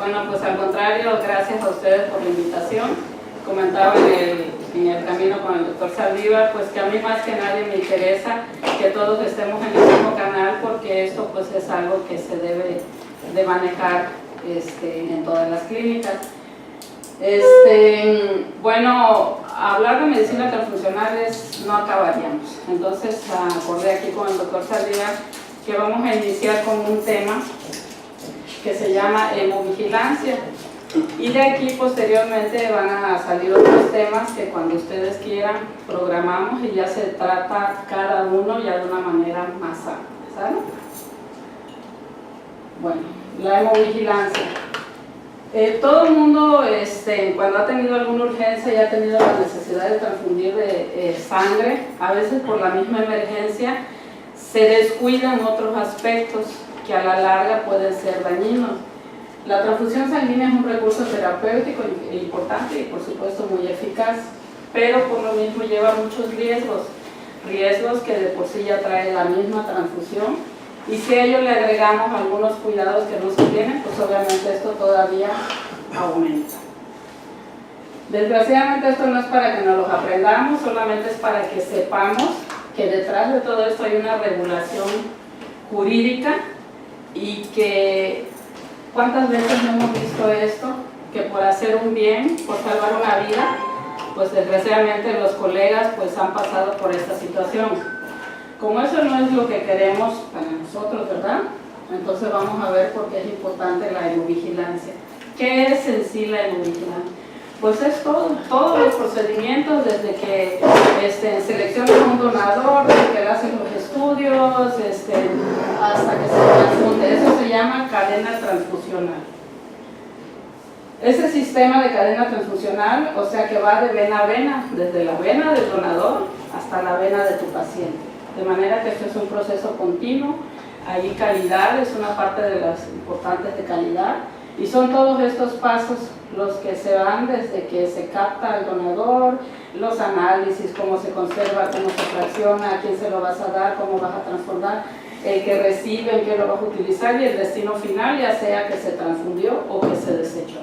Bueno, pues al contrario, gracias a ustedes por la invitación. Comentaba en el camino con el doctor Saldívar, pues que a mí más que nadie me interesa que todos estemos en el mismo canal, porque esto pues es algo que se debe de manejar en todas las clínicas. Bueno, hablar de medicina transfuncional no acabaríamos. Entonces acordé aquí con el doctor Saldívar que vamos a iniciar con un tema que se llama hemovigilancia, y de aquí posteriormente van a salir otros temas que cuando ustedes quieran programamos y ya se trata cada uno ya de una manera más amplia, ¿saben? Bueno, la hemovigilancia. Todo el mundo cuando ha tenido alguna urgencia y ha tenido la necesidad de transfundir sangre, a veces por la misma emergencia se descuidan otros aspectos que a la larga pueden ser dañinos. La transfusión sanguínea es un recurso terapéutico importante y por supuesto muy eficaz, pero por lo mismo lleva muchos riesgos que de por sí ya trae la misma transfusión, y si a ello le agregamos algunos cuidados que no se tienen, pues obviamente esto todavía aumenta. Desgraciadamente esto no es para que nos los aprendamos, solamente es para que sepamos que detrás de todo esto hay una regulación jurídica, y que ¿cuántas veces no hemos visto esto? Que por hacer un bien, por salvar una vida, pues desgraciadamente los colegas pues han pasado por esta situación. Como eso no es lo que queremos para nosotros, ¿verdad? Entonces vamos a ver por qué es importante la hemovigilancia. ¿Qué es en sí la hemovigilancia? Pues es todos los procedimientos, desde que seleccionan un donador, desde que le hacen los estudios, hasta que se transfunde. Eso se llama cadena transfusional. Ese sistema de cadena transfusional, o sea que va de vena a vena, desde la vena del donador hasta la vena de tu paciente. De manera que esto es un proceso continuo, hay calidad, es una parte de las importantes de calidad, y son todos estos pasos los que se van desde que se capta el donador, los análisis, cómo se conserva, cómo se fracciona, a quién se lo vas a dar, cómo vas a transformar, el que recibe, en qué lo vas a utilizar, y el destino final, ya sea que se transfundió o que se desechó.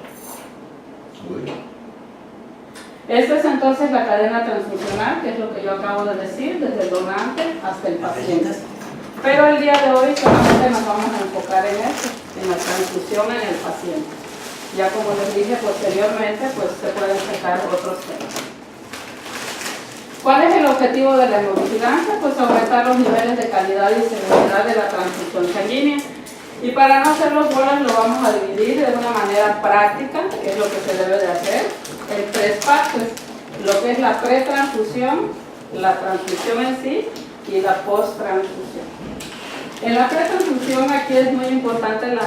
Esta es entonces la cadena transfusional, que es lo que yo acabo de decir, desde el donante hasta el paciente. Pero el día de hoy solamente nos vamos a enfocar en esto, en la transfusión en el paciente. Ya como les dije posteriormente, pues se pueden sacar otros temas. ¿Cuál es el objetivo de la hemovigilancia? Pues aumentar los niveles de calidad y seguridad de la transfusión sanguínea. Y para no hacer los bolas lo vamos a dividir de una manera práctica, que es lo que se debe de hacer, en tres partes. Lo que es la pretransfusión, la transfusión en sí y la posttransfusión. En la pretransfusión aquí es muy importante el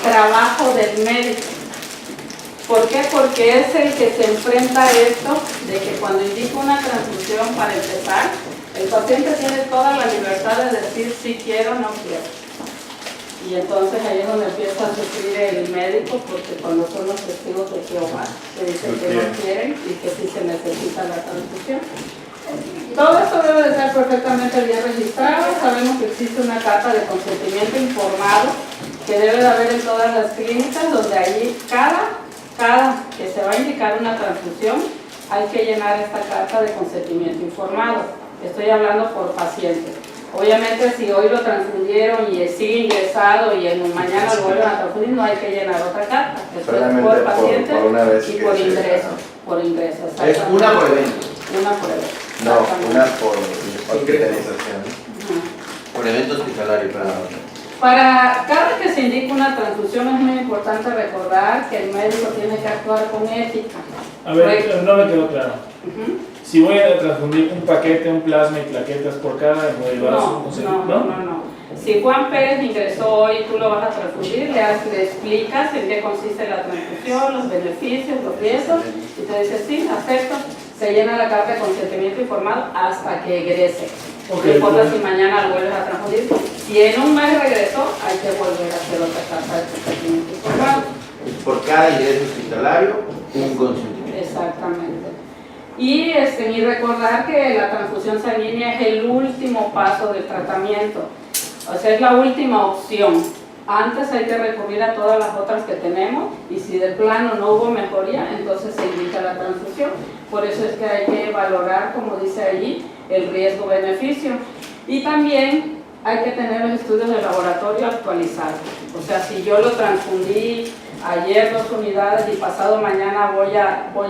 trabajo del médico. ¿Por qué? Porque es el que se enfrenta a esto de que cuando indica una transfusión, para empezar, el paciente tiene toda la libertad de decir si quiero o no quiero. Y entonces ahí es donde empieza a sufrir el médico, porque cuando son los testigos de Jehová, se dice que no quieren y que sí se necesita la transfusión. Todo esto debe de estar perfectamente bien registrado. Sabemos que existe una carta de consentimiento informado que debe de haber en todas las clínicas, donde allí cada que se va a indicar una transfusión hay que llenar esta carta de consentimiento informado. Estoy hablando por pacientes. Obviamente si hoy lo transfundieron y sigue ingresado y mañana lo vuelven a transfundir, no hay que llenar otra carta. Esto es por paciente y por ingreso. Por ingreso. Es una por evento. Una por evento. No, una por hospitalización. Por evento hospitalario, Para cada que se indica una transfusión es muy importante recordar que el médico tiene que actuar con ética. A ver, no me quedó claro. Si voy a transfundir un paquete, un plasma y plaquetas por cada hemodivaso, no. Si Juan Pérez ingresó hoy y tú lo vas a transfundir, le explicas en qué consiste la transfusión, los beneficios, los riesgos, y te dice sí, acepto. Se llena la carta de consentimiento informado hasta que egrese. No importa si mañana lo vuelves a transfundir. Si en un mes regresó, hay que volver a hacer otra carta de consentimiento informado. Por cada ingreso hospitalario, un consentimiento. Exactamente. Y recordar que la transfusión sanguínea es el último paso del tratamiento. O sea, es la última opción. Antes hay que recurrir a todas las otras que tenemos y si de plano no hubo mejoría, entonces se indica la transfusión. Por eso es que hay que valorar, como dice allí, el riesgo-beneficio. Y también hay que tener los estudios de laboratorio actualizados. O sea, si yo lo transfundí ayer 2 unidades y pasado mañana voy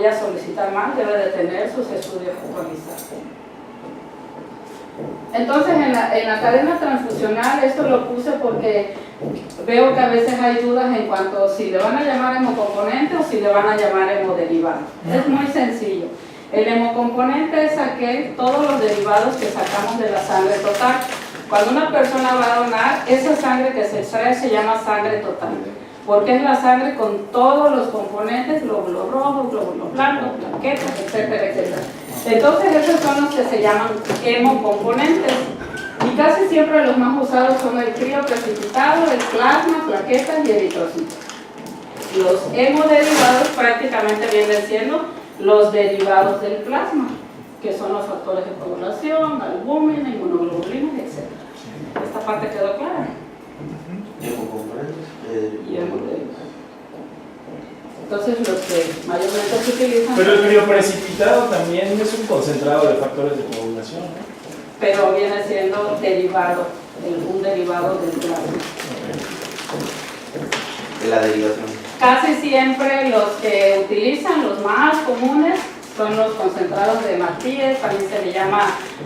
a solicitar más, debe de tener sus estudios actualizados. Entonces, en la cadena transfusional, esto lo puse porque veo que a veces hay dudas en cuanto a si le van a llamar hemocomponente o si le van a llamar hemoderivados. Es muy sencillo. El hemocomponente es todos los derivados que sacamos de la sangre total. Cuando una persona va a donar, esa sangre que se extrae se llama sangre total, porque es la sangre con todos los componentes, glóbulos rojos, glóbulos blancos, plaquetas, etcétera, etcétera. Entonces esos son los que se llaman hemocomponentes. Y casi siempre los más usados son el crío precipitado, el plasma, plaquetas y eritrocitos. Los hemoderivados prácticamente vienen siendo los derivados del plasma, que son los factores de coagulación, albúmina, inmunoglobulinas, etc. Esta parte quedó clara. Y hemoderivados. Entonces los que mayormente se utilizan... Pero el crioprecipitado también es un concentrado de factores de coagulación, ¿no? Pero viene siendo derivado, un derivado del plasma. De la derivación. Casi siempre los que utilizan, los más comunes, son los concentrados de Martínez, también se le llama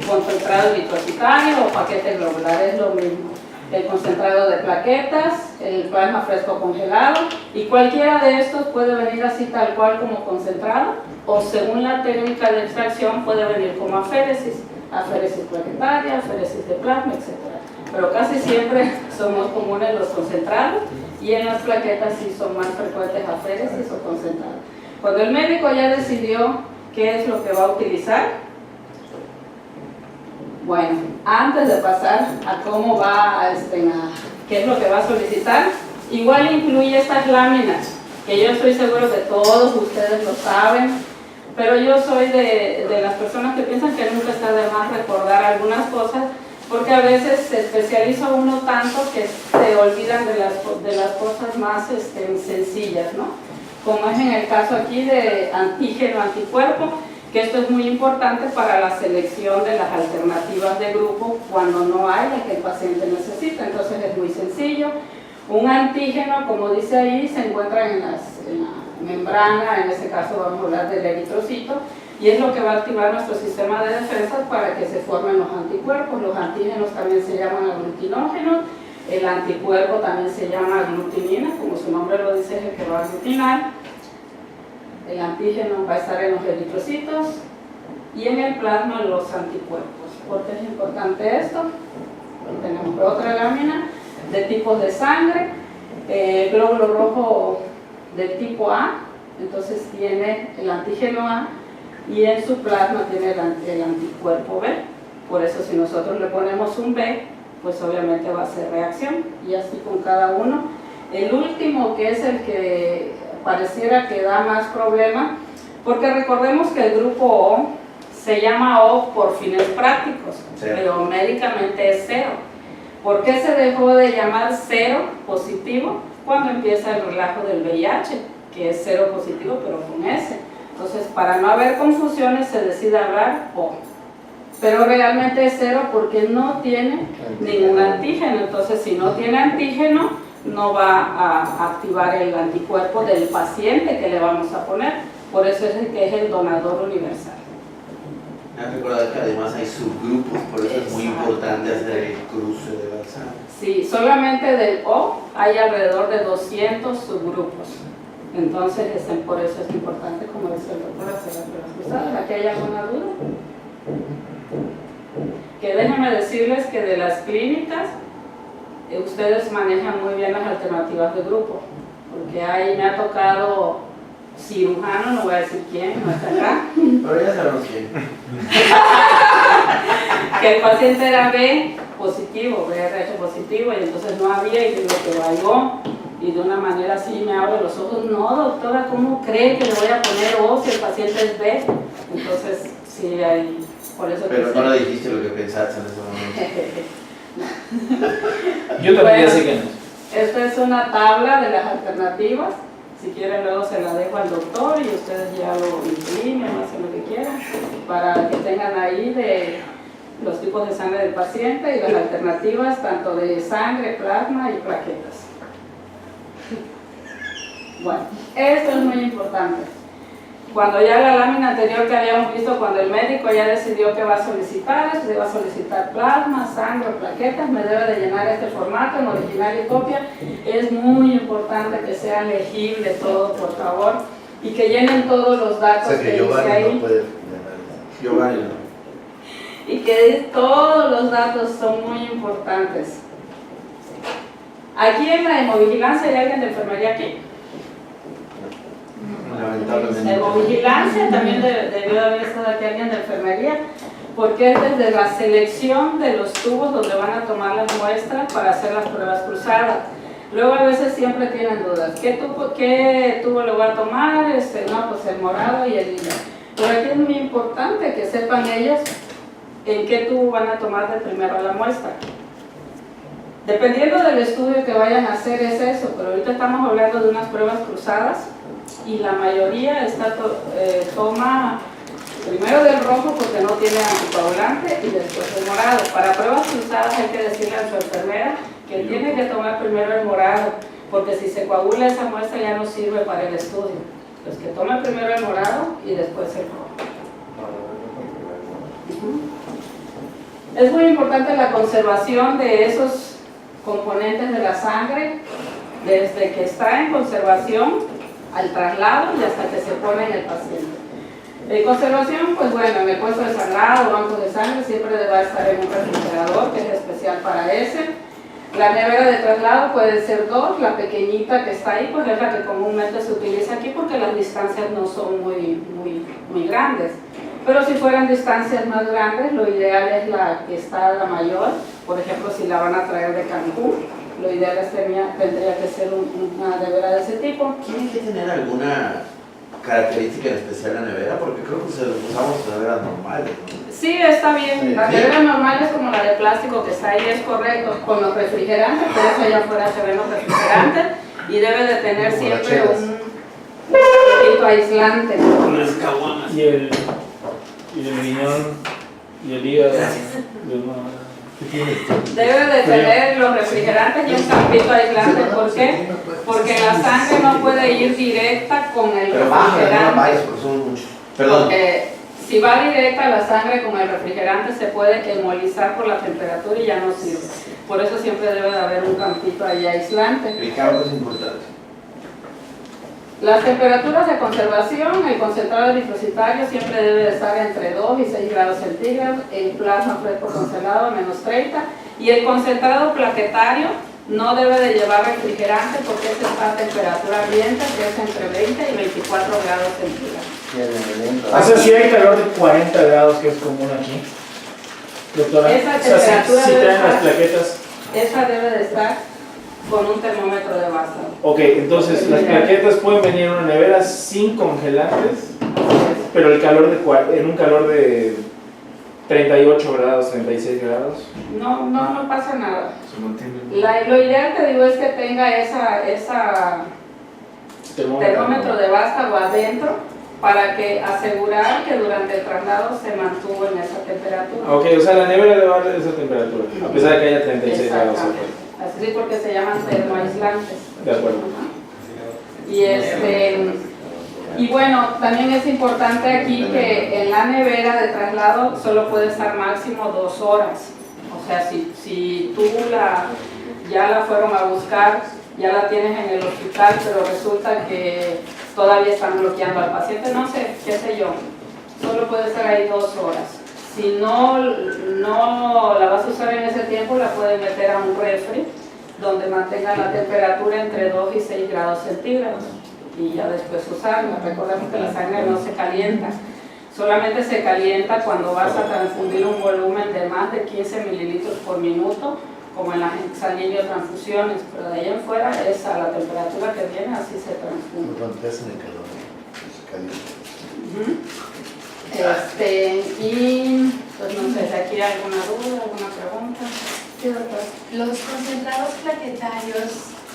concentrado eritrocitario o paquete globular, es lo mismo. El concentrado de plaquetas, el plasma fresco congelado, y cualquiera de estos puede venir así tal cual como concentrado, o según la técnica de extracción puede venir como aféresis plaquetaria, aféresis de plasma, etc. Pero casi siempre son más comunes los concentrados, y en las plaquetas sí son más frecuentes aféresis o concentrados. Cuando el médico ya decidió qué es lo que va a utilizar, bueno, antes de pasar a cómo va a qué es lo que va a solicitar, igual incluye estas láminas, que yo estoy seguro que todos ustedes lo saben, pero yo soy de las personas que piensan que nunca está de más recordar algunas cosas, porque a veces se especializa uno tanto que se olvidan de las cosas más sencillas, ¿no? Como es en el caso aquí de antígeno-anticuerpo, que esto es muy importante para la selección de las alternativas de grupo cuando no hay la que el paciente necesita. Entonces es muy sencillo. Un antígeno, como dice ahí, se encuentra en la membrana, en este caso vamos a hablar del eritrocito, y es lo que va a activar nuestro sistema de defensas para que se formen los anticuerpos. Los antígenos también se llaman aglutinógenos, el anticuerpo también se llama aglutinina, como su nombre lo dice, es el que va a aglutinar. El antígeno va a estar en los eritrocitos y en el plasma los anticuerpos. ¿Por qué es importante esto? Aquí tenemos otra lámina de tipos de sangre, glóbulo rojo del tipo A, entonces tiene el antígeno A, y en su plasma tiene el anticuerpo B. Por eso si nosotros le ponemos un B, pues obviamente va a ser reacción, y así con cada uno. El último, que es el que pareciera que da más problema, porque recordemos que el grupo O se llama O por fines prácticos, pero médicamente es 0. ¿Por qué se dejó de llamar 0 positivo cuando empieza el relajo del VIH, que es 0 positivo pero con S? Entonces, para no haber confusiones, se decide hablar O. Pero realmente es 0 porque no tiene ningún antígeno. Entonces, si no tiene antígeno, no va a activar el anticuerpo del paciente que le vamos a poner. Por eso es el que es el donador universal. Hay que recordar que además hay subgrupos, por eso es muy importante hacer el cruce de la sangre. Sí, solamente del O hay alrededor de 200 subgrupos. Entonces, por eso es importante, como dice el doctor, hacer las cruzadas. ¿Aquí hay alguna duda? Que déjenme decirles que de las clínicas, ustedes manejan muy bien las alternativas de grupo, porque ahí me ha tocado cirujano, no voy a decir quién, no está acá, Pero ya sabemos quién. que el paciente era B positivo, RH positivo, y entonces no había, y digo que vayó, y de una manera así me abre los ojos, no doctora, ¿cómo cree que le voy a poner O si el paciente es B? Entonces, sí, ahí, por eso... Pero no le dijiste lo que pensaste en ese momento. Yo también ya sé que no. Esta es una tabla de las alternativas. Si quieren luego se la dejo al doctor y ustedes ya lo imprimen, hacen lo que quieran, para que tengan ahí de los tipos de sangre del paciente y las alternativas tanto de sangre, plasma y plaquetas. Bueno, esto es muy importante. Cuando ya la lámina anterior que habíamos visto, cuando el médico ya decidió que va a solicitar, si va a solicitar plasma, sangre, plaquetas, me debe de llenar este formato en original y copia. Es muy importante que sea legible todo, por favor, y que llenen todos los datos que dice ahí. No puede Giovanni no. Y que todos los datos son muy importantes. Aquí en la hemovigilancia, ¿hay alguien de enfermería aquí? Lamentablemente. Hemovigilancia también debió de haber estado aquí alguien de enfermería, porque es desde la selección de los tubos donde van a tomar las muestras para hacer las pruebas cruzadas. Luego a veces siempre tienen dudas, ¿qué tubo le voy a tomar? No, pues el morado y el lila. Pero aquí es muy importante que sepan ellos en qué tubo van a tomar de primero la muestra. Dependiendo del estudio que vayan a hacer es eso, pero ahorita estamos hablando de unas pruebas cruzadas y la mayoría toma primero del rojo porque no tiene anticoagulante y después del morado. Para pruebas cruzadas hay que decirle a su enfermera que tiene que tomar primero el morado, porque si se coagula esa muestra ya no sirve para el estudio. Pues que tome primero el morado y después el rojo. Es muy importante la conservación de esos componentes de la sangre desde que está en conservación al traslado y hasta que se pone en el paciente. En conservación, pues bueno, en el puesto de sangrado o banco de sangre siempre debe estar en un refrigerador que es especial para ese. La nevera de traslado puede ser 2, la pequeñita que está ahí pues es la que comúnmente se utiliza aquí porque las distancias no son muy grandes. Pero si fueran distancias más grandes, lo ideal es la que está la mayor. Por ejemplo, si la van a traer de Cancún, lo ideal tendría que ser una nevera de ese tipo. ¿Tiene que tener alguna característica en especial la nevera? Porque creo que usamos neveras normales, ¿no? Sí, está bien. Las neveras normales como la de plástico que está ahí es correcto. Con los refrigerantes, por eso allá afuera se ven los refrigerantes y debe de tener siempre un poquito aislante. Unas caguamas. Y el riñón y el hígado. Debe de tener los refrigerantes y un campito aislante. ¿Por qué? Porque la sangre no puede ir directa con el refrigerante. Perdón. Si va directa la sangre con el refrigerante se puede hemolizar por la temperatura y ya no sirve. Por eso siempre debe de haber un campito ahí aislante. El campo es importante. Las temperaturas de conservación, el concentrado eritrocitario siempre debe de estar entre 2 y 6 grados centígrados, el plasma fresco congelado a menos 30 y el concentrado plaquetario no debe de llevar refrigerante porque este está a temperatura ambiente que es entre 20 y 24 grados centígrados. O sea, si hay calor de 40 grados que es común aquí, doctora, Esa o sea, temperatura si debe traen las estar- plaquetas. Esa debe de estar con un termómetro de base. Ok, entonces las plaquetas pueden venir en una nevera sin congelantes, pero el calor en un calor de 38 grados, 36 grados. No pasa nada. Se mantiene. Lo ideal, te digo, es que tenga esa termómetro de vástago adentro para que asegurar que durante el traslado se mantuvo en esa temperatura. Ok, o sea, la nevera debe dar esa temperatura, a pesar de que haya 36 grados afuera. Así porque se llaman termoaislantes. De acuerdo. Y bueno, también es importante aquí que en la nevera de traslado solo puede estar máximo 2 horas. O sea, si tú ya la fueron a buscar, ya la tienes en el hospital, pero resulta que todavía están bloqueando al paciente, no sé, qué sé yo, solo puede estar ahí 2 horas. Si no la vas a usar en ese tiempo, la pueden meter a un refri donde mantenga la temperatura entre 2 y 6 grados centígrados y ya después usarla. Recordemos que la sangre no se calienta, solamente se calienta cuando vas a transfundir un volumen de más de 15 mililitros por minuto, como en las sanguíneo-transfusiones, pero de ahí en fuera es a la temperatura que viene, así se transfunde. Y pues no sé, ¿de aquí hay alguna duda, alguna pregunta? Sí, doctor. Los concentrados plaquetarios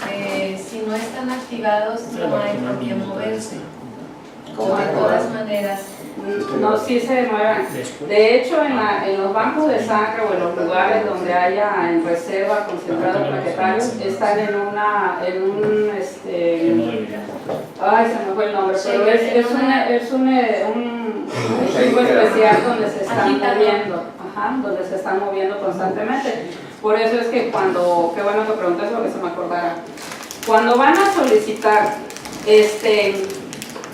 si no están activados no hay por qué moverse. ¿Cómo De se todas mueven? maneras. No, sí se mueven. De hecho, en los bancos de sangre o en los lugares donde haya en reserva concentrados plaquetarios, están en un ay, se me fue el nombre, pero es un equipo especial donde se están moviendo, donde se están moviendo constantemente. Por eso es que cuando, qué bueno que preguntas porque se me acordara, cuando van a solicitar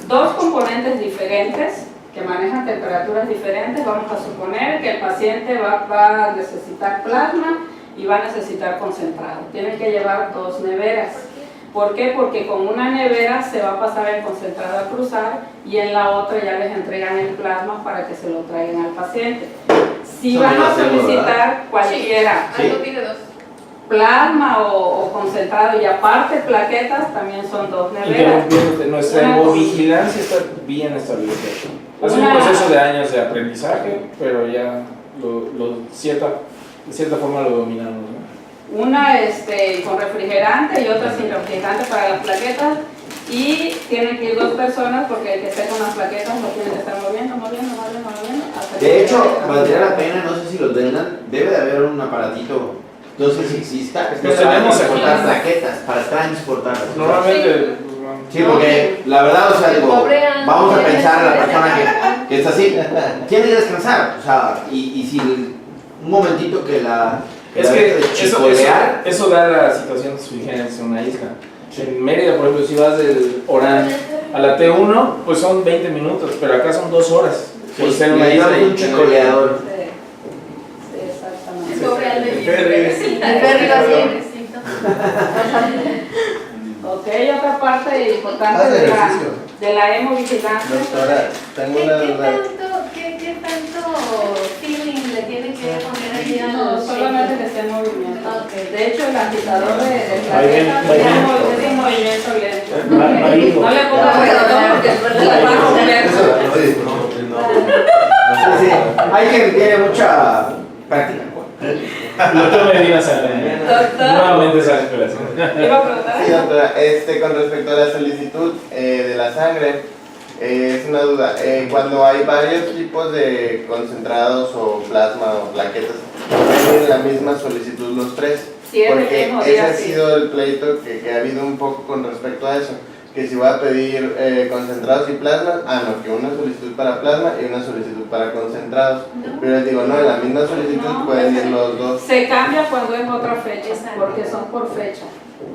dos componentes diferentes que manejan temperaturas diferentes, vamos a suponer que el paciente va a necesitar plasma y va a necesitar concentrado. Tienen que llevar dos neveras. ¿Por qué? Porque con una nevera se va a pasar el concentrado a cruzar y en la otra ya les entregan el plasma para que se lo traigan al paciente. Si Eso van no lo a hacemos, solicitar cualquiera, Sí. Algo pide dos. plasma o concentrado y aparte plaquetas, también son dos neveras. Interrumpiéndote, nuestra Una- hemovigilancia está bien establecida. Ha sido un Una- proceso de años de aprendizaje, pero ya de cierta forma lo dominamos, ¿no? Una con refrigerante y otra sin refrigerante para las plaquetas, y tienen que ir dos personas porque el que esté con las plaquetas lo tiene que estar moviendo hasta que De hecho, llegue. valdría la pena, no sé si los vendan, debe de haber un aparatito, no sé si exista, Los tenemos para aquí. transportar plaquetas, para transportarlas. Normalmente, Sí, porque la verdad, o sea, digo, Pobre vamos a Ángel, pensar a la ese persona de- que está así, tiene que descansar, o sea, y si un momentito que la es que eso chicolear, da la situación sui generis en una isla. En Mérida, por ejemplo, si vas del Orán a la T1, pues son 20 minutos, pero acá son 2 horas. Por ser una le isla damos un chicoleador. Sí, exactamente. Pobre Aldo y Ferry. el Ferry lo pobrecito. Ok, otra parte importante de la hemovigilancia. Doctora, tengo una duda. ¿Qué tanto feeling le tiene que poner ahí a No, los solamente que shakers? esté en movimiento. Ok. De hecho, el agitador de Vaivén, plaquetas vaivén. es un movimiento lento. Marido. No le pongo reggaetón porque después se la va a romper. Sí, hay que tiene mucha práctica. Doctor Medina Santana. Doctor. Nuevamente esa respiración. Iba a preguntar. Sí, doctora, con respecto a la solicitud de la sangre, es una duda. Cuando hay varios tipos de concentrados o plasma o plaquetas, ¿tienen la misma solicitud los tres? Sí, es el Porque mismo ese día, ha sí. sido el pleito que ha habido un poco con respecto a eso. Que si voy a pedir concentrados y plasma, no, que una solicitud para plasma y una solicitud para concentrados. No. Pero les digo, no, en la misma solicitud No, pueden ese- ir los dos. Se cambia cuando es otra fecha, Exacto. porque son por fecha.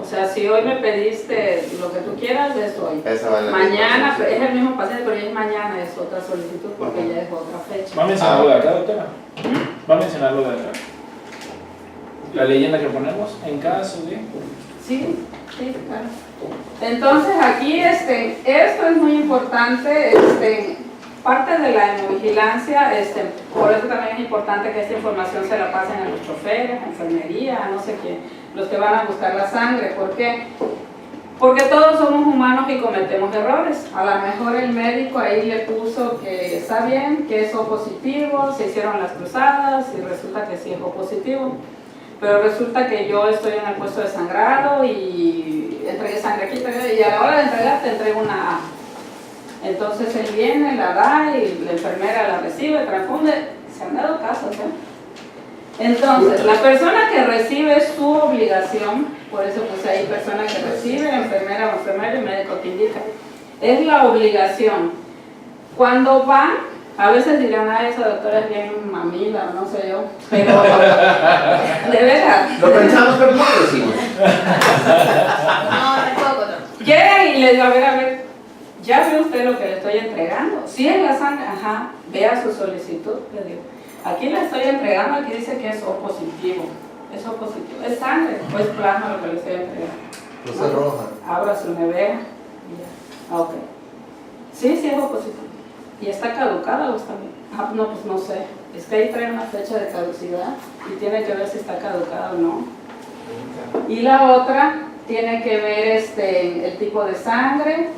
O sea, si hoy me pediste lo que tú quieras, es hoy. Esa va en la Mañana misma es el mismo paciente, pero ya es mañana, es otra solicitud porque Ajá. ya es otra fecha. ¿Va a mencionar lo de acá, doctora? ¿Va a mencionar lo de acá? La leyenda que ponemos en caso de... Sí, sí, claro. Entonces aquí esto es muy importante, parte de la hemovigilancia, por eso también es importante que esta información se la pasen a los choferes, a enfermería, a no sé quién, los que van a buscar la sangre. ¿Por qué? Porque todos somos humanos y cometemos errores. A lo mejor el médico ahí le puso que está bien, que es O positivo, se hicieron las cruzadas y resulta que sí es O positivo. Pero resulta que yo estoy en el puesto de sangrado y entregué sangre aquí, y a la hora de entregar te entrego una A. Entonces él viene, la da y la enfermera la recibe, transfunde. Se han dado casos, ¿eh? Entonces, la persona que recibe es su obligación, por eso pues hay persona que recibe, enfermera o enfermero y médico que indica. Es la obligación. Cuando van, a veces dirán, esa doctora es bien mamila, no sé yo, pero de verdad. Lo pensamos, pero no lo decimos. No, tampoco, no. Llegan y les digo, a ver, ¿ya ve usted lo que le estoy entregando? Si es la sangre, vea su solicitud, le digo. Aquí le estoy entregando, aquí dice que es O positivo. Es O positivo. ¿Es sangre o es plasma lo que le estoy entregando? Luz roja. Abra su nevera y ya. Ok. Sí, es O positivo. ¿Y está caducada o está bien? No, pues no sé. Es que ahí trae una fecha de caducidad y tiene que ver si está caducada o no. Y la otra tiene que ver el tipo de sangre,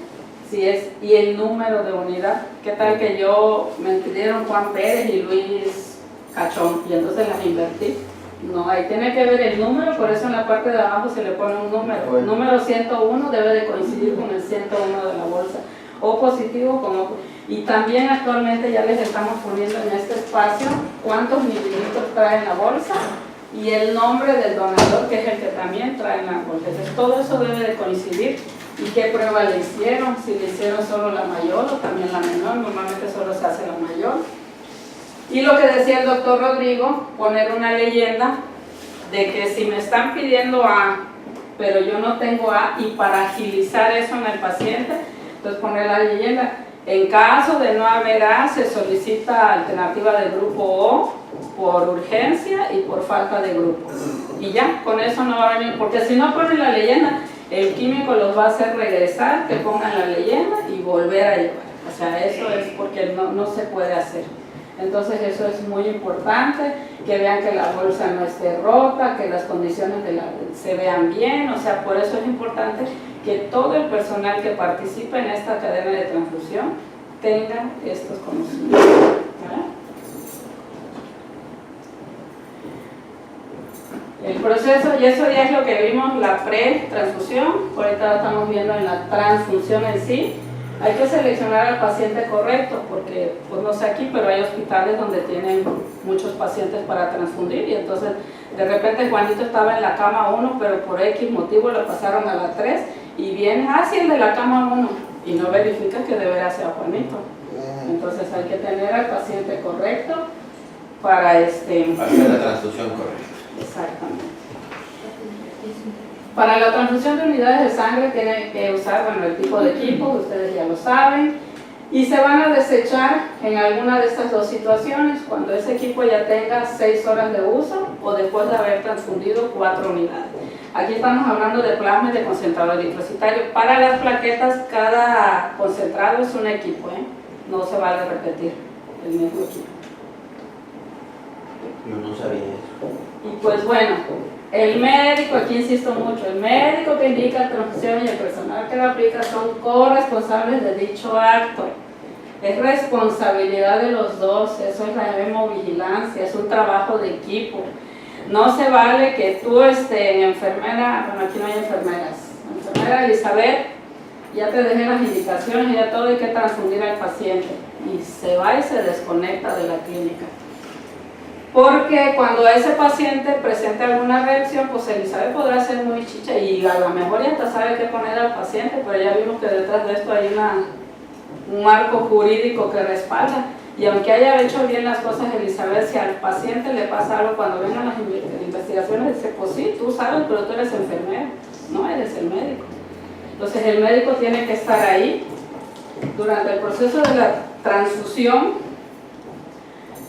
si es, y el número de unidad. ¿Qué tal que me pidieron Juan Pérez y Luis Cachón y entonces las invertí? No, ahí tiene que ver el número, por eso en la parte de abajo se le pone un número. Bueno. Número 101 debe de coincidir con el 101 de la bolsa, o positivo como... Y también actualmente ya les estamos poniendo en este espacio cuántos mililitros trae en la bolsa y el nombre del donador, que es el que también trae en la bolsa. Entonces todo eso debe de coincidir. ¿Y qué prueba le hicieron? Si le hicieron solo la mayor o también la menor, normalmente solo se hace la mayor. Y lo que decía el doctor Rodrigo, poner una leyenda de que si me están pidiendo A, pero yo no tengo A, y para agilizar eso en el paciente, entonces poner la leyenda, en caso de no haber A, se solicita alternativa de grupo O por urgencia y por falta de grupo. Y ya, con eso no va a venir, porque si no ponen la leyenda, el químico los va a hacer regresar, que pongan la leyenda y volver a llevar. O sea, eso es porque no se puede hacer. Entonces eso es muy importante, que vean que la bolsa no esté rota, que las condiciones se vean bien, o sea, por eso es importante que todo el personal que participe en esta cadena de transfusión tenga estos conocimientos. ¿Verdad? El proceso, y eso ya es lo que vimos, la pre-transfusión, ahorita estamos viendo en la transfusión en sí. Hay que seleccionar al paciente correcto, porque, pues no sé aquí, pero hay hospitales donde tienen muchos pacientes para transfundir, y entonces de repente Juanito estaba en la cama 1, pero por X motivo lo pasaron a la 3, y viene, sí, el de la cama 1, y no verifica que debería ser Juanito. Entonces hay que tener al paciente correcto para hacer la transfusión correcta. Exactamente. Para la transfusión de unidades de sangre tienen que usar, bueno, el tipo de equipo, ustedes ya lo saben, y se van a desechar en alguna de estas dos situaciones, cuando ese equipo ya tenga 6 horas de uso o después de haber transfundido 4 unidades. Aquí estamos hablando de plasma y de concentrador eritrocitario. Para las plaquetas, cada concentrado es un equipo, no se vale repetir el mismo equipo. Yo no sabía eso. Y pues bueno, el médico, aquí insisto mucho, el médico que indica transfusión y el personal que lo aplica son corresponsables de dicho acto. Es responsabilidad de los dos, eso es la hemovigilancia, es un trabajo de equipo. No se vale que tú, enfermera, bueno, aquí no hay enfermeras, enfermera Elizabeth, ya te dejé las indicaciones, ya todo, hay que transfundir al paciente, y se va y se desconecta de la clínica. Porque cuando ese paciente presente alguna reacción, pues Elizabeth podrá ser muy chicha y a lo mejor ya hasta sabe qué poner al paciente, pero ya vimos que detrás de esto hay un marco jurídico que respalda. Y aunque haya hecho bien las cosas Elizabeth, si al paciente le pasa algo cuando vengan las investigaciones, dice, pues sí, tú sabes, pero tú eres enfermero, no eres el médico. Entonces el médico tiene que estar ahí durante el proceso de la transfusión.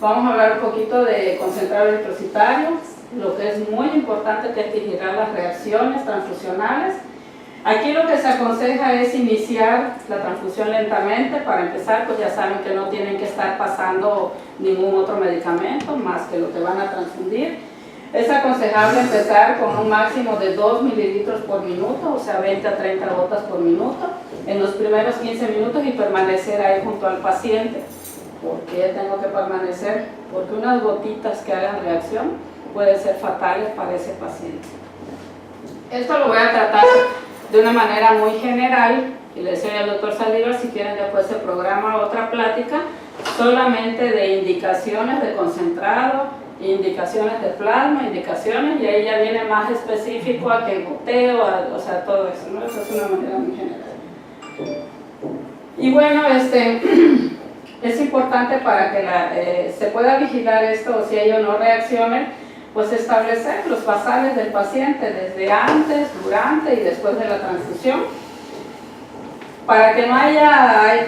Vamos a hablar un poquito de concentrador eritrocitario, lo que es muy importante, que es vigilar las reacciones transfusionales. Aquí lo que se aconseja es iniciar la transfusión lentamente. Para empezar, pues ya saben que no tienen que estar pasando ningún otro medicamento más que lo que van a transfundir. Es aconsejable empezar con un máximo de 2 mililitros por minuto, o sea 20 a 30 gotas por minuto, en los primeros 15 minutos y permanecer ahí junto al paciente. ¿Por qué tengo que permanecer? Porque unas gotitas que hagan reacción pueden ser fatales para ese paciente. Esto lo voy a tratar de una manera muy general, y le decía al doctor Saldívar, si quieren después se programa otra plática, solamente de indicaciones de concentrado, indicaciones de plasma, indicaciones, y ahí ya viene más específico a que goteo, o sea, todo eso, ¿no? Eso es una manera muy general. Y bueno, es importante para que se pueda vigilar esto, o si ellos no reaccionen, pues establecer los basales del paciente desde antes, durante y después de la transfusión, para que no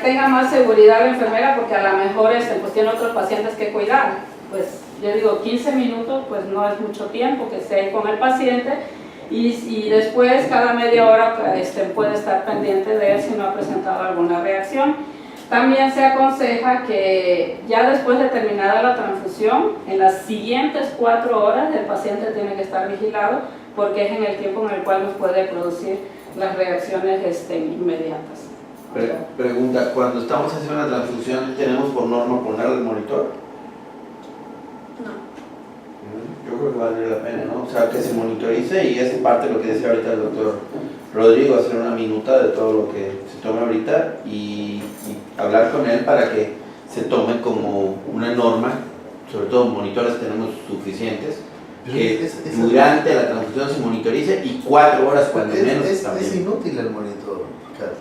tenga más seguridad la enfermera, porque a lo mejor pues tiene otros pacientes que cuidar. Pues yo digo 15 minutos, pues no es mucho tiempo que esté ahí con el paciente, y después cada media hora puede estar pendiente de él si no ha presentado alguna reacción. También se aconseja que ya después de terminada la transfusión, en las siguientes 4 horas el paciente tiene que estar vigilado, porque es en el tiempo en el cual nos puede producir las reacciones inmediatas. Pregunta, cuando estamos haciendo una transfusión, ¿tenemos por norma poner el monitor? No. Yo creo que vale la pena, ¿no? O sea, que se monitorice y es parte de lo que decía ahorita el doctor Rodrigo, hacer una minuta de todo lo que se toma ahorita y hablar con él para que se tome como una norma, sobre todo monitores tenemos suficientes, que durante la transfusión se monitorice y 4 horas cuando menos también. Es inútil el monitor, Carlos.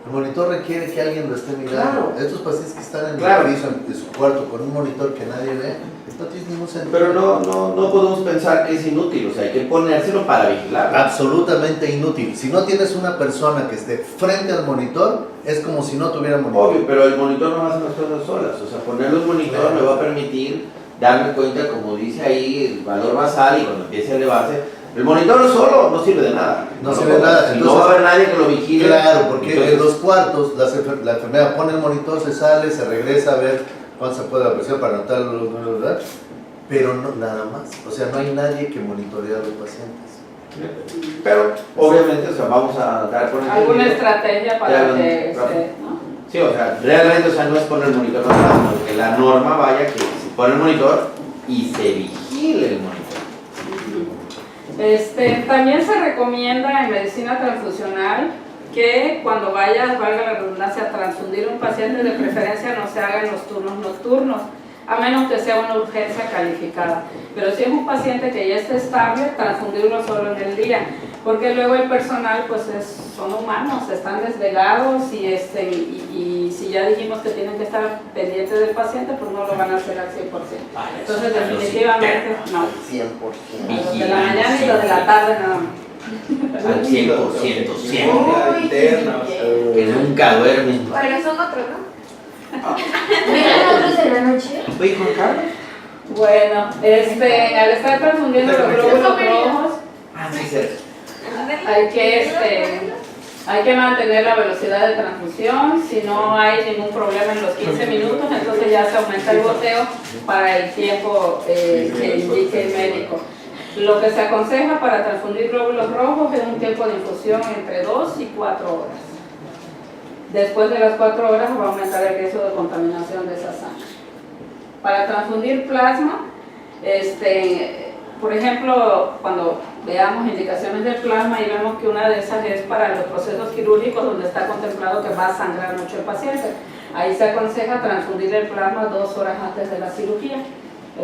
El monitor requiere que alguien lo esté mirando. Claro. Estos pacientes que están en Claro. el piso de su cuarto con un monitor que nadie ve, no tiene ningún sentido. Pero no podemos pensar que es inútil, o sea, hay que ponérselo para vigilar. Absolutamente inútil. Si no tienes una persona que esté frente al monitor, es como si no tuviera monitor. Obvio, pero el monitor no hace las cosas solas, o sea, ponerle un monitor me va a permitir darme cuenta, como dice ahí, el valor basal y cuando empiece a elevarse. El monitor solo no sirve de nada. No sirve de nada. Si no va a haber nadie que lo vigile. Claro, porque entonces, en los cuartos la enfermera pone el monitor, se sale, se regresa a ver cuánto se puede apreciar para anotar los números, ¿verdad? Pero no, nada más. O sea, no hay nadie que monitorea a los pacientes. Pero, obviamente, o sea, vamos a dar con el ¿Alguna ejemplo. estrategia para Ya, que Rafa. ¿no? Sí, o sea, realmente, o sea, no es poner el monitor nada más, sino que la norma vaya que se pone el monitor y se vigile el monitor. También se recomienda en medicina transfusional que cuando vayas, valga la redundancia, a transfundir un paciente, de preferencia no se haga en los turnos nocturnos, a menos que sea una urgencia calificada. Pero si es un paciente que ya está estable, transfundirlo solo en el día, porque luego el personal pues son humanos, están desvelados y si ya dijimos que tienen que estar pendientes del paciente, pues no lo van a hacer al 100%. Entonces definitivamente no. 100%. Los de la mañana y los de la tarde no. Al 100%, siempre. Uy, qué Que nunca duermen. Pero son otros, ¿no? ¿Miran otros en la noche? Oye, Juan Carlos. Bueno, al estar confundiendo los glóbulos rojos, Sí, cierto. hay que mantener la velocidad de transfusión. Si no hay ningún problema en los 15 minutos, entonces ya se aumenta el goteo para el tiempo que indique el médico. Lo que se aconseja para transfundir glóbulos rojos es un tiempo de infusión entre 2 y 4 horas. Después de las 4 horas va a aumentar el riesgo de contaminación de esa sangre. Para transfundir plasma, por ejemplo, cuando veamos indicaciones del plasma y vemos que una de esas es para los procesos quirúrgicos donde está contemplado que va a sangrar mucho el paciente. Ahí se aconseja transfundir el plasma 2 horas antes de la cirugía.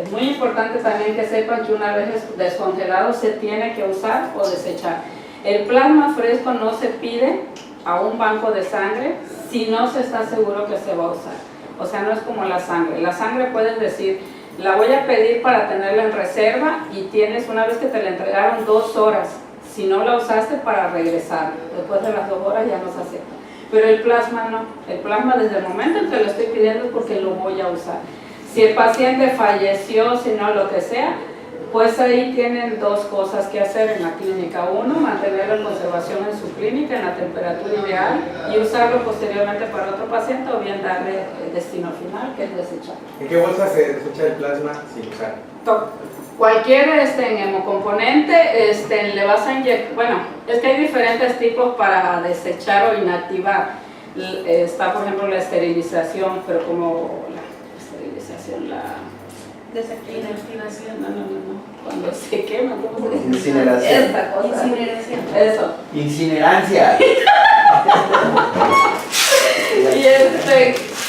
Es muy importante también que sepan que una vez descongelado se tiene que usar o desechar. El plasma fresco no se pide a un banco de sangre si no se está seguro que se va a usar. O sea, no es como la sangre. La sangre puedes decir, la voy a pedir para tenerla en reserva y tienes, una vez que te la entregaron, 2 horas. Si no la usaste, para regresar. Después de las 2 horas ya no se acepta. Pero el plasma no. El plasma, desde el momento en que lo estoy pidiendo, es porque lo voy a usar. Si el paciente falleció, si no, lo que sea, pues ahí tienen 2 cosas que hacer en la clínica. Uno, mantenerlo en conservación en su clínica, en la temperatura ideal, y usarlo posteriormente para otro paciente, o bien darle el destino final, que es desechar. ¿En qué bolsa se desecha el plasma sin usar? Cualquier hemocomponente le vas a inyectar. Bueno, es que hay diferentes tipos para desechar o inactivar. Está, por ejemplo, la esterilización, pero como la esterilización, Desactivación. no. Cuando se quema, ¿cómo se dice? Incineración. Esta cosa. Incineración. Eso. Incinerancia.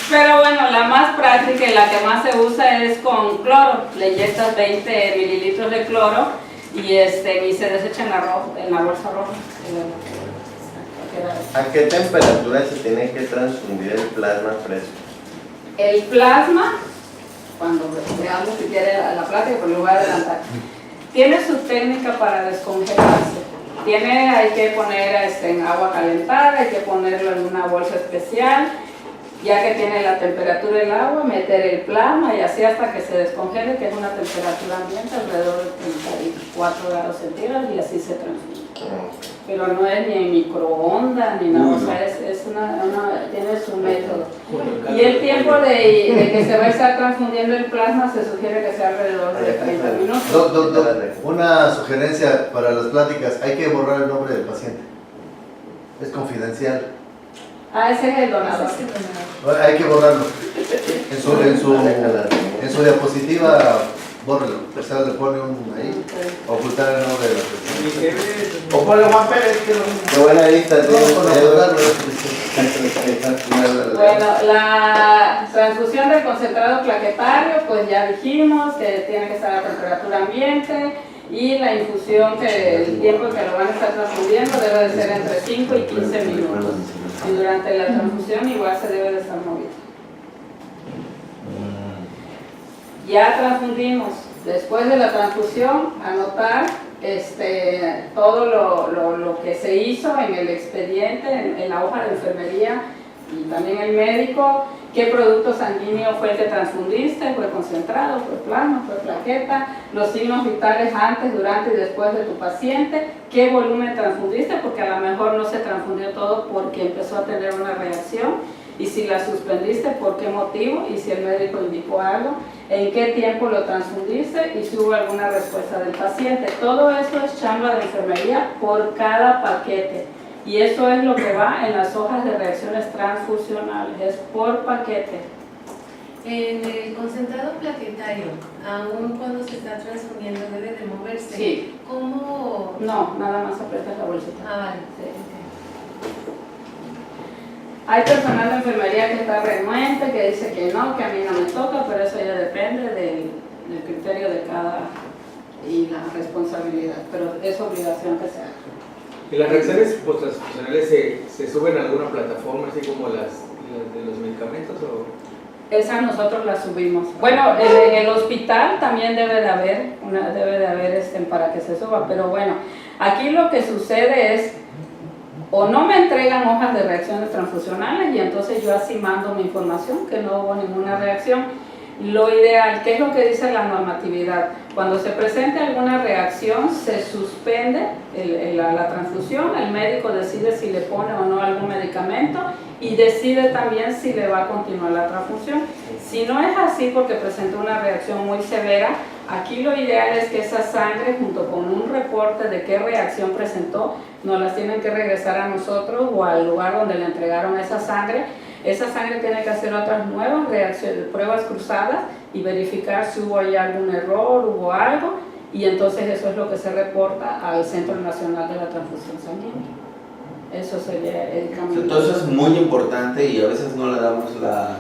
Pero bueno, la más práctica y la que más se usa es con cloro. Le inyectas 20 mililitros de cloro y se desecha en la bolsa roja. ¿A qué temperatura se tiene que transfundir el plasma fresco? El plasma, cuando veamos si quiere la plática, pues lo voy a adelantar, tiene su técnica para descongelarse. Hay que poner en agua calentada, hay que ponerlo en una bolsa especial, ya que tiene la temperatura del agua, meter el plasma y así hasta que se descongele, que es una temperatura ambiente alrededor de 34 grados centígrados, y así se transfunde. Pero no es ni en microondas ni nada, o sea, tiene su método. Y el tiempo de que se va a estar transfundiendo el plasma se sugiere que sea alrededor de 30 minutos. Doc, una sugerencia para las pláticas, hay que borrar el nombre del paciente. Es confidencial. Ese es el donador. Hay que borrarlo. En su diapositiva bórrelo. O sea, le pone un ahí, ocultar el nombre de la persona. O ponle Juan Pérez, que lo Qué buena vista No, tienes, con Pedro. ocultarlo. Bueno, la transfusión del concentrado plaquetario, pues ya dijimos que tiene que estar a temperatura ambiente y la infusión, que el tiempo que lo van a estar transfundiendo debe de ser entre 5 y 15 minutos. Y durante la transfusión igual se debe de estar moviendo. Ya transfundimos. Después de la transfusión, anotar todo lo que se hizo en el expediente, en la hoja de enfermería y también el médico, qué producto sanguíneo fue el que transfundiste, fue concentrado, fue plasma, fue plaqueta, los signos vitales antes, durante y después de tu paciente, qué volumen transfundiste, porque a lo mejor no se transfundió todo porque empezó a tener una reacción, y si la suspendiste, por qué motivo, y si el médico indicó algo, en qué tiempo lo transfundiste y si hubo alguna respuesta del paciente. Todo eso es chamba de enfermería por cada paquete. Y eso es lo que va en las hojas de reacciones transfusionales, es por paquete. En el concentrado plaquetario, aún cuando se está transfundiendo, debe de moverse. Sí. ¿Cómo? No, nada más aprietas la bolsita. Ah, vale. Sí. Hay personal de enfermería que está renuente, que dice que no, que a mí no me toca, pero eso ya depende del criterio de cada y la responsabilidad, pero es obligación que se haga. ¿Y las reacciones post-transfusionales se suben a alguna plataforma, así como las de los medicamentos? O? Esas nosotros las subimos. Bueno, en el hospital también debe de haber para que se suba, pero bueno, aquí lo que sucede es, o no me entregan hojas de reacciones transfusionales y entonces yo así mando mi información que no hubo ninguna reacción. Lo ideal, ¿qué es lo que dice la normatividad? Cuando se presente alguna reacción, se suspende la transfusión, el médico decide si le pone o no algún medicamento y decide también si le va a continuar la transfusión. Si no es así porque presentó una reacción muy severa, aquí lo ideal es que esa sangre, junto con un reporte de qué reacción presentó, nos las tienen que regresar a nosotros o al lugar donde le entregaron esa sangre. Esa sangre tiene que hacer otras nuevas reacciones, pruebas cruzadas y verificar si hubo ahí algún error, hubo algo, y entonces eso es lo que se reporta al Centro Nacional de la Transfusión Sanguínea. Eso sería el camino. Entonces es muy importante y a veces no le damos la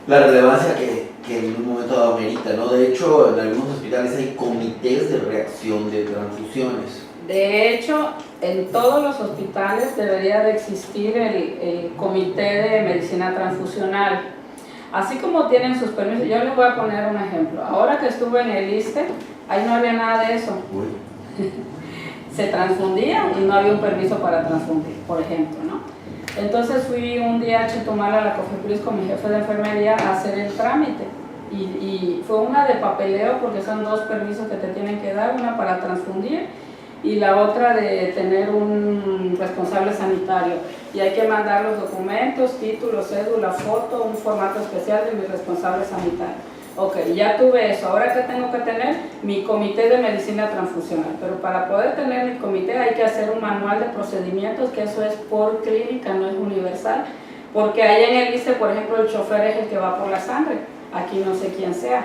relevancia que en un momento dado amerita, ¿no? De hecho, en algunos hospitales hay comités de reacción de transfusiones. De hecho, en todos los hospitales debería de existir el comité de medicina transfusional. Así como tienen sus permisos, yo les voy a poner un ejemplo. Ahora que estuve en el ISSSTE, ahí no había nada de eso. Se transfundía y no había un permiso para transfundir, por ejemplo, ¿no? Entonces fui un día a Chetumal a la COFEPRIS con mi jefe de enfermería a hacer el trámite. Y fue una de papeleo porque son dos permisos que te tienen que dar, una para transfundir y la otra de tener un responsable sanitario. Y hay que mandar los documentos, título, cédula, foto, un formato especial de mi responsable sanitario. Ok, ya tuve eso. Ahora, ¿qué tengo que tener? Mi comité de medicina transfusional. Pero para poder tener mi comité hay que hacer un manual de procedimientos, que eso es por clínica, no es universal. Porque ahí en el ISSSTE, por ejemplo, el chofer es el que va por la sangre. Aquí no sé quién sea.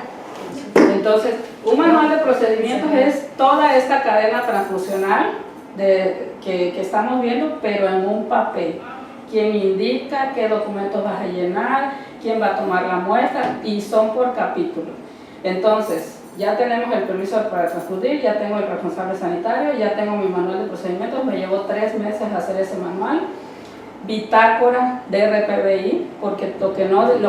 Entonces, un manual de procedimientos es toda esta cadena transfusional que estamos viendo, pero en un papel. Quién indica, qué documentos vas a llenar, quién va a tomar la muestra, y son por capítulo. Entonces, ya tenemos el permiso para transfundir, ya tengo el responsable sanitario, ya tengo mi manual de procedimientos, me llevó 3 meses hacer ese manual. Bitácora de RPBI, porque lo